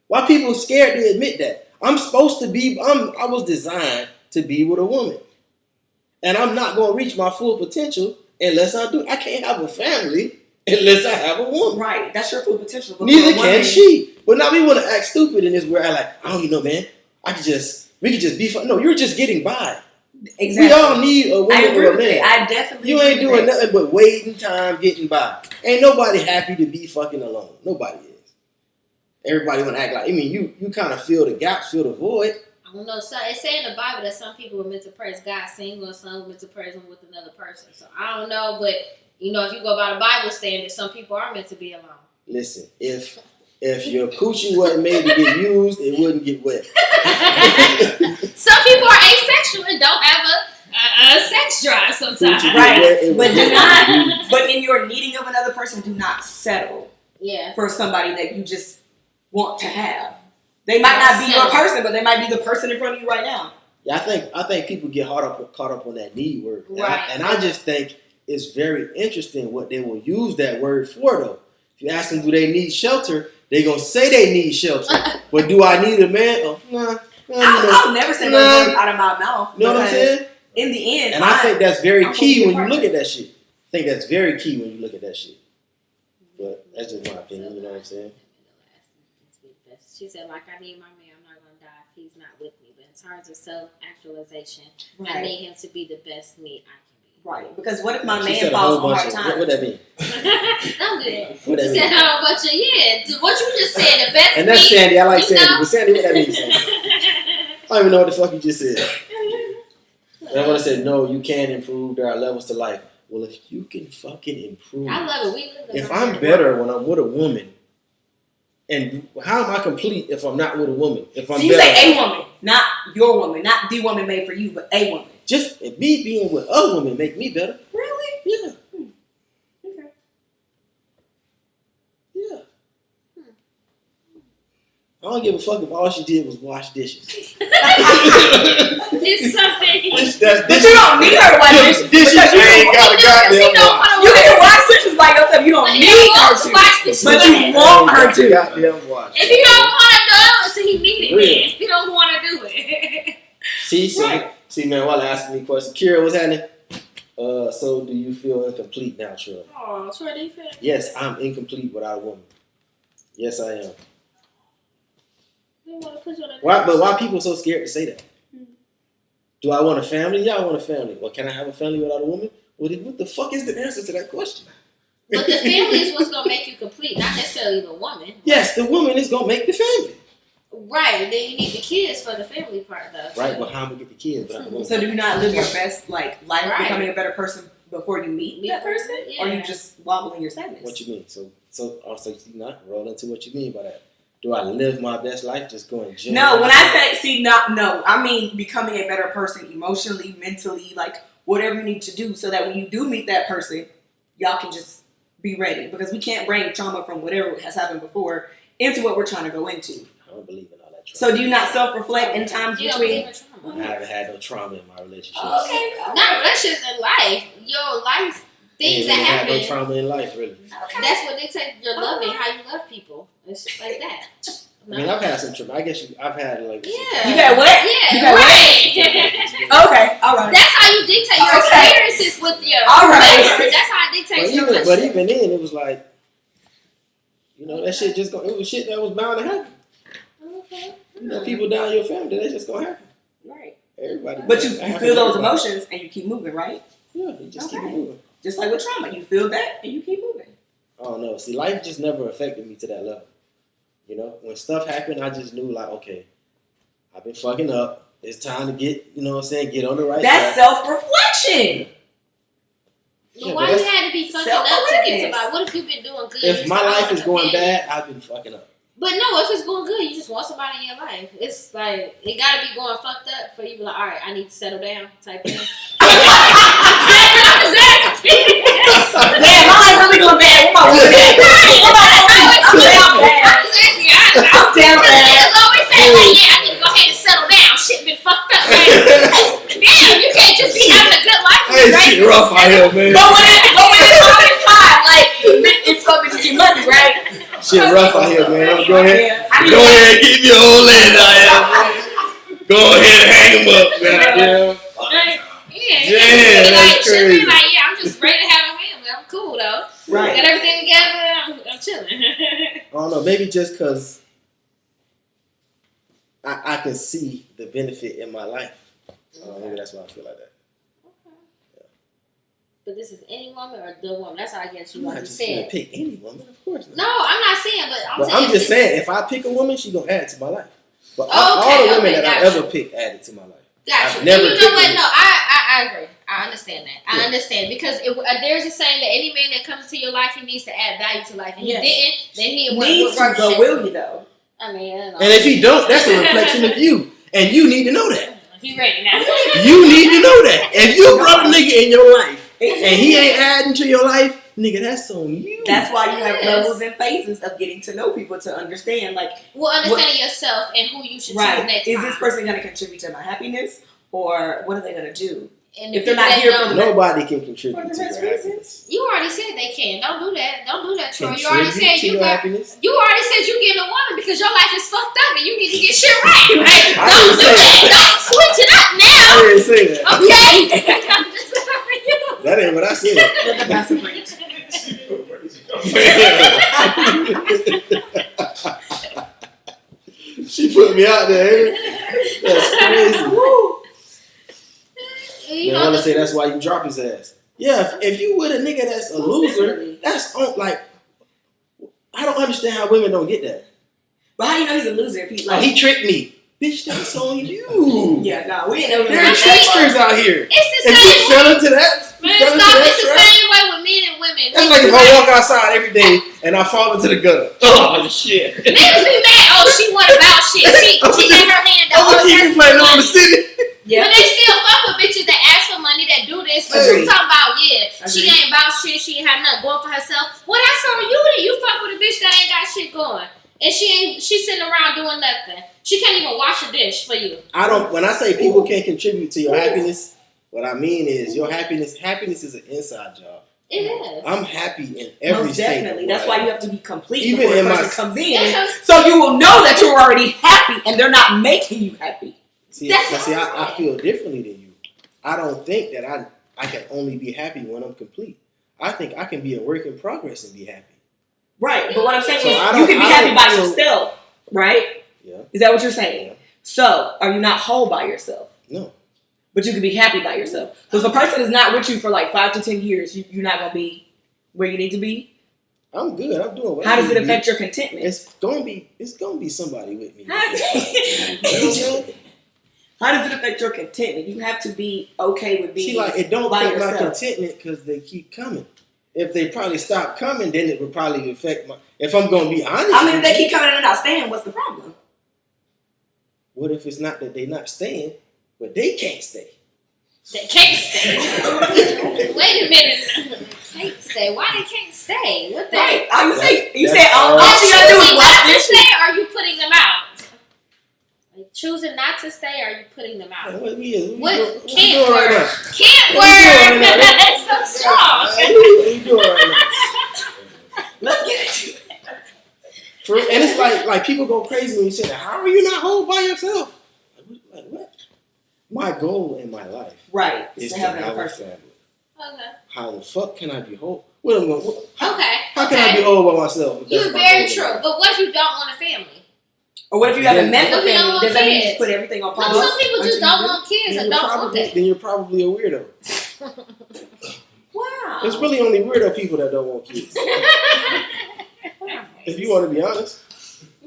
Why people scared to admit that? I'm supposed to be. I was designed to be with a woman, and I'm not going to reach my full potential unless I do. I can't have a family unless I have a woman. Right. That's your full potential. But Neither for a woman- can she. But now we want to act stupid in this where I like, I don't even know, man. We could just be fun. No, you're just getting by. Exactly. We all need a I woman agree or a with man. that. I definitely You agree ain't with doing that. nothing but waiting time, getting by. Ain't nobody happy to be fucking alone. Nobody is. Everybody want to act like, I mean, you kind of fill the gaps, fill the void. I don't know. So it say in the Bible that some people were meant to praise God single and some were meant to praise Him with another person. So I don't know, but if you go by the Bible standard, some people are meant to be alone. Listen, if your coochie wasn't made to get used, it wouldn't get wet. Some people are asexual and don't have a sex drive sometimes. Coochie get Right. wet, it But was do meant not. to be used. But in your needing of another person, do not settle Yeah. for somebody that you just want to have. They might not be your person, but they might be the person in front of you right now. Yeah, I think people get caught up on that need word, Right. And I just think it's very interesting what they will use that word for, though. If you ask them, do they need shelter? They gonna say they need shelter, but do I need a man? Oh, nah. I'll never say those words out of my mouth. You know what I'm saying? In the end, and I think that's very key when you partner. look at that shit. I think that's very key when you look at that shit. But that's just my opinion. You know what I'm saying? She said, like, I need my man. I'm not going to die if he's not with me. But in terms of self-actualization, I need him to be the best me I can be. Right. Because what if my She man said a falls whole on bunch hard of- times? What that mean? I'm good. What that She mean? said a whole bunch of, what you just said, the best And that's me. Sandy. I like you Sandy. know? But Sandy, what that mean, Sandy? I don't even know what the fuck you just said. And I would have said, no, you can improve. There are levels to life. Well, if you can fucking improve. I love it. We live in If I'm better when I'm with a woman, and how am I complete if I'm not with a woman? If I'm So you better, say a woman, not your woman, not the woman made for you, but a woman. just me being with a woman make me better. Really? Yeah. Okay. Yeah. I don't give a fuck if all she did was wash dishes. It's something. But you don't need her to wash dishes. Dishes Because you ain't got a goddamn wash. You can wash dishes by yourself. You don't need her to. But you want her to. Goddamn wash. If you don't want to do it, so he need it. Real. Man. If you don't want to do it. See, man, while asking me questions, Kira, what's happening? So do you feel incomplete now, Troy? Oh, Troy, do you feel? Yes, I'm incomplete without a woman. Yes, I am. They want to put you on Why? But why people so scared to say that? Do I want a family? Yeah, I want a family. Well, can I have a family without a woman? What the fuck is the answer to that question? But the family is what's going to make you complete, not necessarily the woman. Yes, the woman is gonna make the family. Right. Then you need the kids for the family part, though. Right, but how am I gonna get the kids without the woman? So do you not live your best life Right. becoming a better person before you meet that person? Yeah. Or you just wobble in your sadness? What you mean? So you not roll into what you mean by that. Do I live my best life just going general? No, when I say I mean becoming a better person emotionally, mentally, like whatever you need to do so that when you do meet that person, y'all can just be ready. Because we can't bring trauma from whatever has happened before into what we're trying to go into. I don't believe in all that trauma. So do you not self-reflect in times You don't between? believe in trauma. I haven't had no trauma in my relationships. Okay. Not relationships in life. Your life, things that I ain't had happen. no trauma in life, really. That's what dictates your loving, how you love people. It's just like that. I mean, I've had some trauma. I guess I've had like. Yeah. You got what? Yeah, You got right. Okay, all right. That's how you dictate your Okay. experiences with your All right. partner. That's how it dictates your But relationship. even then, it was like, that shit just it was shit that was bound to happen. Okay. People die in your family, that's just gonna happen. Right. Everybody. But you that happens feel to those everybody. emotions and you keep moving, right? Yeah, you just keep it Okay. moving. Just like with trauma, you feel that and you keep moving. I don't know. See, life just never affected me to that level. When stuff happened, I just knew like, okay, I've been fucking up. It's time to get, get on the right That's track. self-reflection. But why you had to be fucking up to get Self-awareness. somebody? What if you've been doing good? If my life is going bad. bad, I've been fucking up. But no, if it's going good, you just want somebody in your life. It's like, it gotta be going fucked up for you to be like, all right, I need to settle down type thing. Damn, my life really going bad. What am I doing? I'm down bad. Niggas always say, like, yeah, I need to go ahead and settle down. Shit been fucked up. Like, damn, you can't just be having a good life. Hey, shit rough out here, man. But when it's hard and time, like, it's going to get money, right? Shit rough out here, man. Go ahead. Yeah. Go ahead and keep your old lady out here, man. Go ahead and hang him up, man. Yeah, that's should be crazy. like, yeah, I'm just ready to have a family. I'm cool though. Right. Got everything together. I'm chilling. I don't know. Maybe just because I can see the benefit in my life. Maybe that's why I feel like that. But this is any woman or the woman? That's how I guess you I'm like not you just gonna said. pick any woman, of course not. No, I'm not saying, but But saying. I'm just saying, if I pick a woman, she gonna add to my life. But all Okay, the women okay, that I gotcha. ever picked added to my life. Gotcha. I've never You know picked what? one. No, I agree. I understand that. I Yeah. understand because there's a saying that any man that comes into your life, he needs to add value to life. And Yes. he didn't, then he Needs to, but will you though? I mean, I don't know. And if he don't, that's a reflection of you. And you need to know that. He ready now. You need to know that. If you brought a nigga in your life and he ain't adding to your life, nigga, that's on you. That's why you have Yes. levels and phases of getting to know people to understand, like, understanding yourself and who you should choose right, next is time. this person going to contribute to my happiness, or what are they going to do? And if the they're not people here that for don't- the- Nobody can contribute For the to best your reasons. happiness. You already said they can. Don't do that. Don't do that, Troy. You already Contribute said to you your got. happiness. You already said you getting a woman because your life is fucked up and you need to get shit right. Right? I Don't didn't do say that. Don't switch it up I now. didn't say that. Okay. I'm just telling you. That ain't what I said. Let the pastor preach. She put me out there. Ain't it? That's crazy. You Man, know, I wanna say that's why you drop his ass. Yeah, if you with a nigga that's a loser, that's on like. I don't understand how women don't get that. But how you know he's a loser if he Like like? he tricked me, bitch. That's on you. Yeah, no, we ain't never. There are tricksters out here. it's the If you same fell way. into that, Man, fell into stop. that It's the trap, same way with men and women. that's like if I walk outside every day and I fall into the gutter. Oh shit! Niggas be mad. Oh, she want about shit. She let her hand I'm down. gonna keep you playing on the city. Yeah. But they still fuck with bitches that ask for money, that do this. But Agreed. you talking about, she Agreed. ain't about shit. She ain't have nothing going for herself. Well, that's on you then. You fuck with a bitch that ain't got shit going. And she's sitting around doing nothing. She can't even wash a dish for you. I don't. When I say people can't contribute to your happiness, what I mean is your happiness. Happiness is an inside job. It is. I'm happy in every Most state. definitely. That's why you have to be complete Even before in a my- person comes in, That's so you will know that you're already happy and they're not making you happy. See, That's but see, what I'm I saying. feel differently than you. I don't think that I can only be happy when I'm complete. I think I can be a work in progress and be happy. Right. But what I'm saying So is I you don't- can be I happy don't- by so- yourself, right? Yeah. Is that what you're saying? Yeah. So are you not whole by yourself? No. But you can be happy by yourself. Because if a person is not with you for like 5 to 10 years, you're not gonna be where you need to be. I'm good. I'm doing what How I does need it to affect do. your contentment? It's gonna be somebody with me. How You know what I'm saying? does it affect your contentment? You have to be okay with being See, like it don't by affect my yourself. contentment because they keep coming. If they probably stop coming, then it would probably affect my. If I'm gonna be honest, I mean, with if they you, keep coming in and not staying, what's the problem? what if it's not that they're not staying, but they can't stay? They can't stay. Wait a minute. Can't stay. Why they can't stay? What the? Right. You That's say all all. you gotta do is Choosing watch not to this. stay, or are you putting them out? Like, choosing not to stay, or are you putting them out? What we What doing can't right work? now? Can't What we doing work. right now? That's so strong. What you doing right Let's get it. now? And it's like people go crazy when you say that. How are you not whole by yourself? Like what? My goal in my life Right. is It's to to have have another a person. family. Okay. How the fuck can I be whole? What am I? Okay. How can I be whole by myself? if that's You're my very goal in true. life? But what if you don't want a family? Or what if you haven't met the What if you don't family? want Does that mean you kids? just put everything on No, pause? some people just until don't you do? want kids Then and don't want that. you're probably a weirdo. Wow. It's really only weirdo people that don't want kids. If you want to be honest,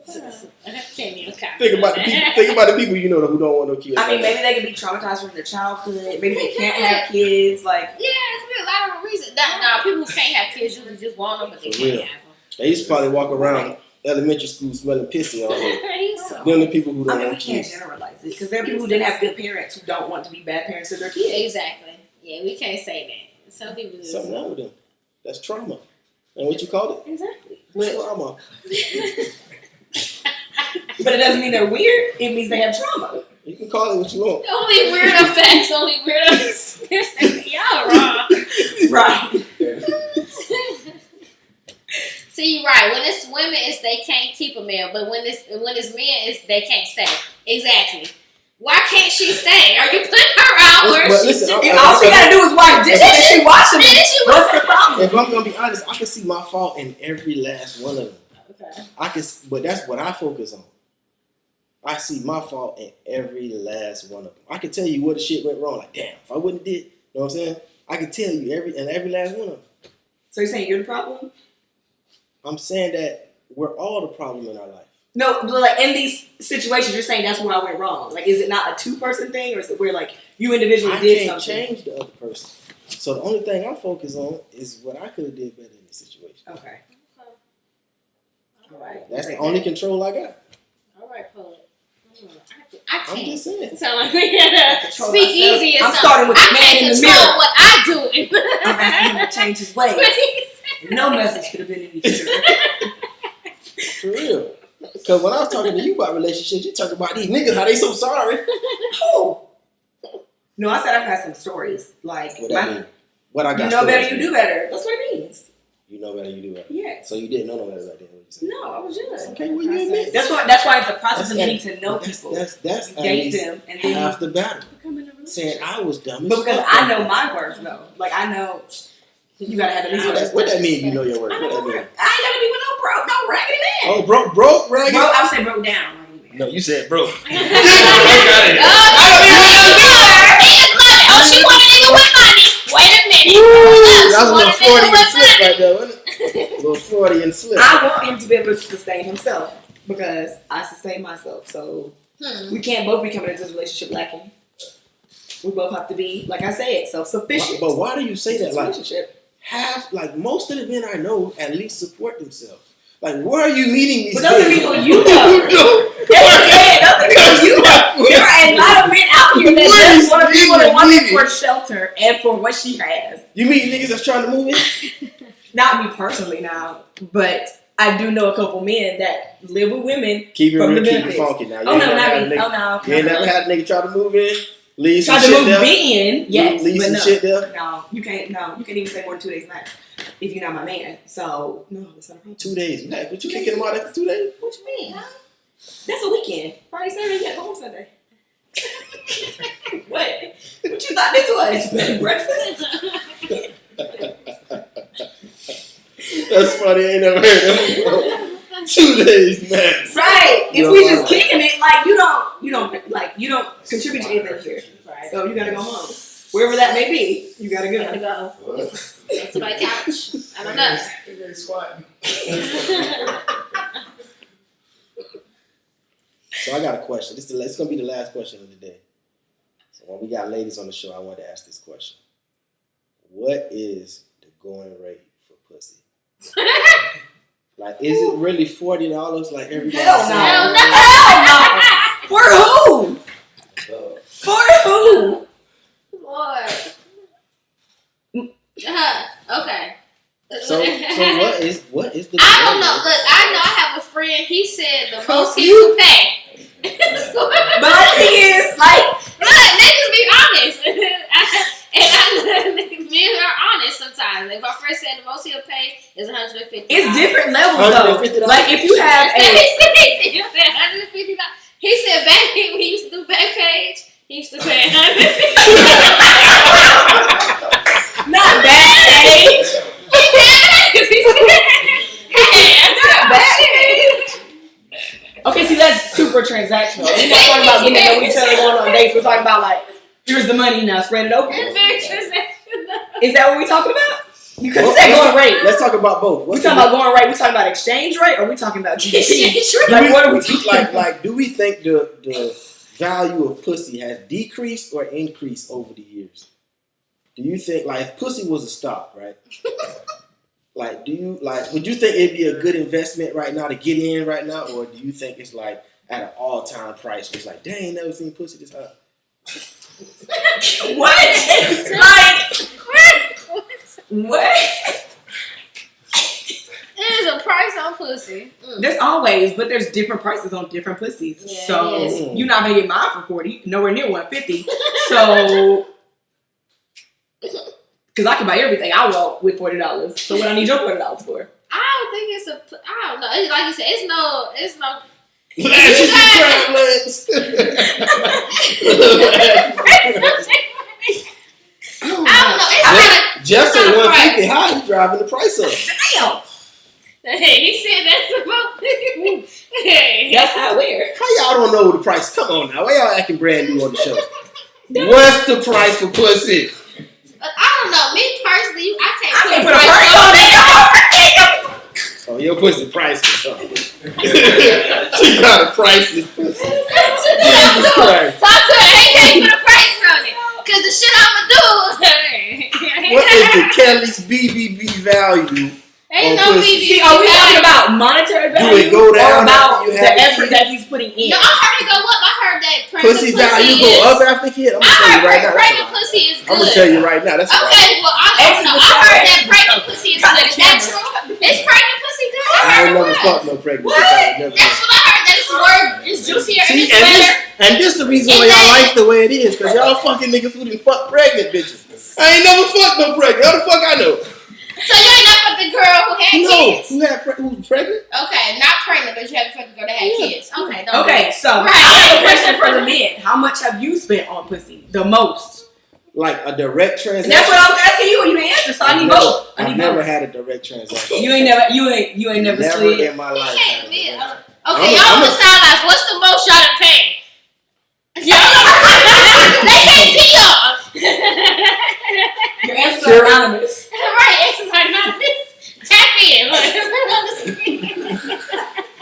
think about the people you know who don't want no kids. I mean, maybe they can be traumatized from their childhood. Maybe they can't have kids. Like, Yeah, it could be a lot of reasons. Now, people who can't have kids usually just want them, but they For can't real. have them. They used to probably walk around elementary school smelling pissy all day. He's so- Them the people who I don't mean, we want can't kids. generalize it because there are people who didn't have good parents who don't want to be bad parents to their kids. Exactly. Yeah, we can't say that. Some people just. Something wrong with them. That's trauma. And what you call it? Exactly. Trauma. But it doesn't mean they're weird. It means they have trauma. You can call it what you want. Only weirdo facts, only weirdo. Y'all wrong. Right. See, right. When it's women, it's they can't keep a man, but when it's men, it's they can't stay. Exactly. Why can't she stay? Are you putting her out or But is she listen, just- I'm- All she gotta do is wash dishes and she washing Man, them. she What's the problem? If I'm gonna be honest, I can see my fault in every last one of them. Okay. But that's what I focus on. I see my fault in every last one of them. I can tell you where the shit went wrong. Like, damn, if I wouldn't have did, you know what I'm saying? I can tell you every last one of them. So you're saying you're the problem? I'm saying that we're all the problem in our life. No, but like in these situations, you're saying that's where I went wrong. Like, is it not a two-person thing, or is it where like you individually I did can't something? change the other person. So the only thing I focus on is what I could have did better in this situation. Okay. All right. That's the only control I got. All right, poet. I I'm can't. just saying. Sound like we gotta Control speak myself. easy or I'm something. starting with the I man can't in the control mirror. what I do. I'm asking him to change his ways. Please. No message could have been any clearer. For real. Because when I was talking to you about relationships, you talking about these niggas, how they so sorry. Who? No, I said I've had some stories. Like, What that mean? What I got you know better, you mean? do better. That's what it means. You know better, you do better. Yes. So you didn't know no better right then. No, I was just. Okay, well, you admit. That's why it's a process of getting to know people. That's at date least them and then half the battle. become in a relationship. Saying I was dumb. But because I know my worth though. Like I know you gotta have at least What that mean? You know your worth. I What know that my mean? worth. I ain't gotta be with no broke, no raggedy man. Oh, broke, raggedy. Bro, I say broke down. No, you said broke. Oh, she want a nigga with money. Wait a minute. That was a little Freudian slip right there, wasn't it? A little Freudian slip. I want him to be able to sustain himself because I sustain myself. So we can't both be coming into this relationship lacking. We both have to be, like I said, self-sufficient. But why do you say that? Like relationship. most of the men I know at least support themselves. Like, where are you meeting these But doesn't mean men? who you know. Doesn't mean who you know. There are a lot of men out here that just want to be with a woman for shelter and for what she has. You meet niggas that's trying to move in? Not me personally now, but I do know a couple men that live with women. Keep it from real, the keep it benefits. funky now. You Oh ain't no, never not had a me. nigga- Oh no. You ain't never had a nigga try to move in? Leave some Try to shit move there? me in, yes, Leave but some no. shit there? No, you can't. No, you can't even stay more than 2 days max if you're not my man. So no, that's not a problem. 2 days. Hey, but you kicking them out after 2 days? What you mean? Huh? That's a weekend. Friday, Saturday, you at home Sunday. What you thought this was? Bed and breakfast? That's funny. I ain't never heard that before. 2 days, man. Right. If we just kicking it, like you don't contribute to anything here. Right. So you gotta go home. Wherever that may be, you gotta go. Gotta go. Go to my couch. I don't know. So I got a question. It's gonna be the last question of the day. So when we got ladies on the show, I want to ask this question: what is the going rate for pussy? Like, is it really $40 like everybody Hell says? no. Hell no. For who? For who? Lord. Okay. So what is the? I don't know. going rate? Look, I know I have a friend. He said the Fuck most he you. would pay. But the thing is, like, Look, niggas be honest. And I know men are honest sometimes. Like my friend said, the most he'll pay is $150. it's different levels though. $150? Like if you have He a said $150. He said back when he used to do Backpage, he used to pay $150. not backstage. Okay, see that's super transactional. We're not talking about getting to know each other, going on dates. We're talking about like, here's the money, now spread it open. It's very transactional. Is that what we're talking about? You could Well, say going rate. Let's talk about both. We talking about going rate. We talking about exchange rate, or we talking about GDP? Exchange rate. Like what are we talking about? like? Do we think the value of pussy has decreased or increased over the years? Do you think like if pussy was a stock, right? Like, would you think it'd be a good investment right now to get in right now, or do you think it's like at an all-time price? It's like, dang, never seen pussy this high. What? Like what? There's a price on pussy. There's always, but there's different prices on different pussies. Yeah, So it is. you're not gonna get mine for 40, nowhere near 150. So, because I can buy everything I want with $40. So what I need your $40 for? I don't think it's a. I don't know. It's like you said, it's no. Lashes and crab legs. I don't know. It's not. Jeff said not a 150 high. He's driving the price up. Damn, Hey, he said that's about. Hey, that's how weird. How y'all don't know the price? Come on now. Why y'all acting brand new on the show? What's the price for pussy? I don't know. Me personally, I I can't can't put put a a price price on it. Oh, your pussy priceless. Huh? She got a priceless pussy. Jesus Christ. Talk to her. Hey, can't put a price on it. Cause the shit I'ma do. What is the Kelly's BBB value? Ain't on no pussy? BB. See, are we talking about monetary value it go down or about after you the have a effort kid? that he's putting in? No, I heard it go up. I heard that Pussy value go up after kid? I'm I gonna tell you heard right now. pregnant That's pussy is good. I'm gonna tell you right now. That's Okay, well, I don't know. I heard that pregnant pussy is good. Is that true? pregnant. What? Bitch, I would never That's what I heard. That's word is juicier and See, it's better. and this the reason why y'all like the way it is, because y'all fucking niggas who done fuck pregnant bitches. I ain't never fucked no pregnant. How the fuck I know? So you ain't not fucked the girl who had kids? Who was pregnant? Okay, not pregnant, but you haven't fucked the girl that had kids. Okay, don't Okay, so Right. I have a question for the men. How much have you spent on pussy? The most? Like a direct transaction. That's what I was asking you. You didn't answer, so I need both. I've never had a direct transaction. You ain't never Never slid. in my life. Okay, y'all on the sidelines. What's the most y'all done paid? Y'all they can't see y'all. Your answers are anonymous. Right, answers are anonymous. Tap in. Look.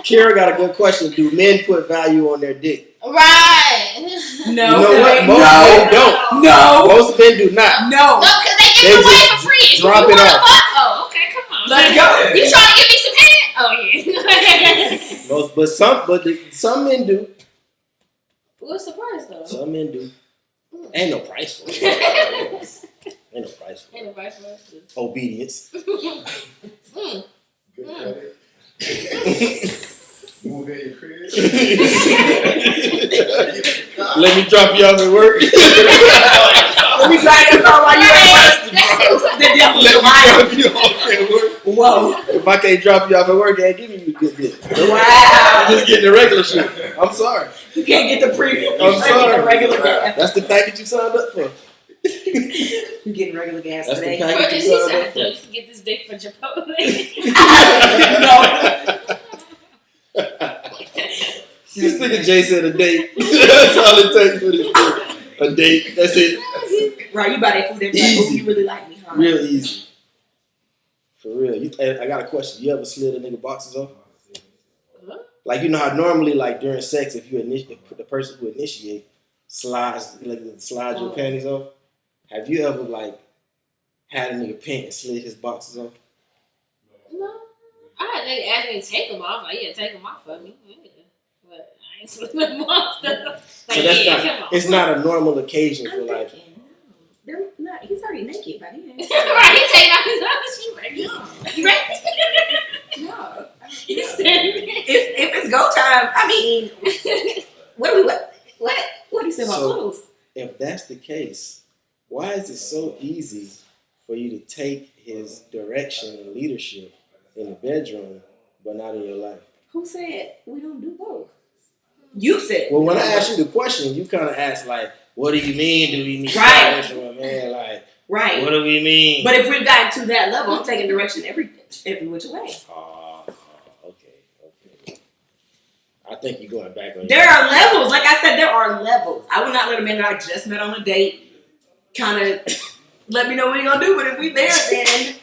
Kira got a good question. Do men put value on their dick? Right. No. You know what? Most No. men don't. No. Most men do not. No. No, because they give They it away just for free. drop You it wanna off. fuck? Oh, okay, come on. Let's go. You trying to give me some head? Oh yeah. Some men do. What's the price though? Some men do. Ain't no price for it. Ain't no price for it. Ain't no price for it. Obedience. Move in your crib. Let me drop you off at work. Let me try your car while you at work. The devil is a liar. Drop you off at work. Whoa. If I can't drop you off at work, I ain't giving you a good dick. Wow. I'm just getting the regular shit. I'm sorry. You can't get the premium. I'm sorry. The regular gas. That's the package you signed up for. You're getting regular gas That's the today. package. What did he say? You can get this dick for Chipotle. No. This nigga Jay said a date. That's all it takes for this shit. A date. That's it. Right, you buy that food every day. Oh, you really like me, huh? Real easy. For real. I got a question. You ever slid a nigga boxes off? Like, you know how normally, like, during sex, if the person who initiates slide your panties off, have you ever, like, had a nigga pant and slid his boxes off? No. I had nigga ask me to take them off. Like, yeah, take them off for me. Yeah. But I ain't slipping them off though. Like, So that's yeah, not, come on. it's not a normal occasion for, like, They're not, he's already naked by the end. Right, he taking off his clothes. You ready? You ready? No. He's If it's go time, I mean, what do you say about So- clothes? if that's the case, why is it so easy for you to take his direction and leadership in the bedroom, but not in your life? Who said we don't do both? You said. Well, when I asked you the question, you kind of asked, like, what do you mean? Do we need Right. direction from a man? Like, Right. what do we mean? But if we've gotten to that level, I'm taking direction every which way. Okay. I think you're going back on. There are levels. Like I said, there are levels. I would not let a man that I just met on a date kind of let me know what he gonna do. But if we there, then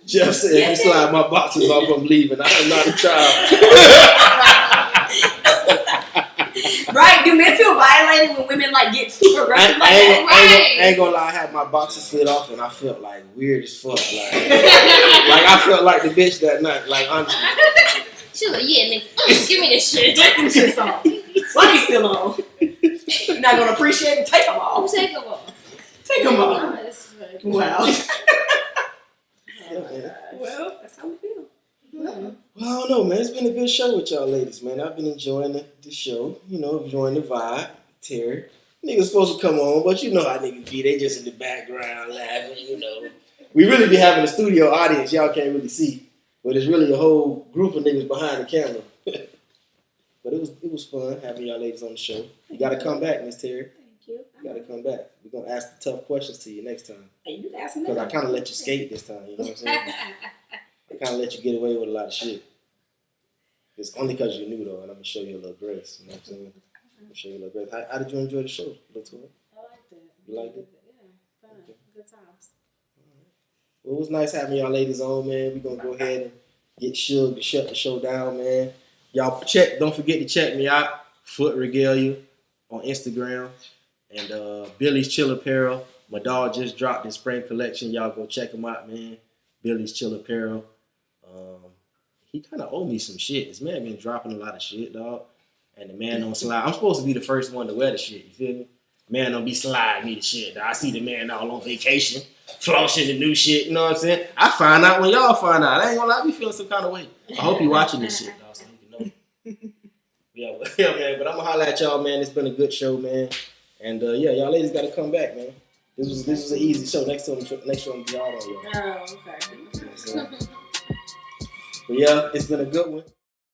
Jeff said, Yes, if you slide my boxes off, I'm leaving. I am not a child. right? Do men feel violated when women like get super aggressive like that? I ain't gonna lie, I had my boxes slid off and I felt like weird as fuck. Like I felt like the bitch that night. Like, honestly. She was like, yeah, nigga, give me this shit. Take them shits off. Why you still on? You're not gonna appreciate it? Take them off. Take them off. Take them off. Wow. Well, that's how we feel. Well, I don't know, man. It's been a good show with y'all ladies, man. I've been enjoying the show. You know, enjoying the vibe. Terry. Niggas supposed to come on, but you know how niggas be. They just in the background laughing, you know. We really be having a studio audience y'all can't really see. But it's really a whole group of niggas behind the camera. But it was fun having y'all ladies on the show. You gotta come back, Miss Terry. Thank you. You gotta come back. We're gonna ask the tough questions to you next time. Hey, you ask me. Because I kinda let you skate this time, you know what I'm saying? I kind of let you get away with a lot of shit. It's only because you're new, though, and I'm going to show you a little grace. You know what I'm saying? I'm going to show you a little grace. How did you enjoy the show, Latoy? I liked it. You liked it? Yeah, fun. Okay. Good times. Well, it was nice having y'all ladies on, man. We're going to go ahead and get Suge to shut the show down, man. Y'all don't forget to check me out, Foot Regalia on Instagram, and Billy's Chill Apparel. My dog just dropped his spring collection. Y'all go check him out, man. Billy's Chill Apparel. He kind of owe me some shit. This man been dropping a lot of shit, dog. And the man don't slide. I'm supposed to be the first one to wear the shit. You feel me? Man don't be sliding me the shit, dog. I see the man all on vacation, flossing the new shit. You know what I'm saying? I find out when y'all find out. I ain't gonna lie, I be feeling some kind of way. I hope you watching this shit, dog, so you can Yeah, man. But I'm gonna holler at y'all, man. It's been a good show, man. And yeah, y'all ladies gotta come back, man. This was an easy show. Next one be hard on y'all. Oh, okay. But yeah, it's been a good one.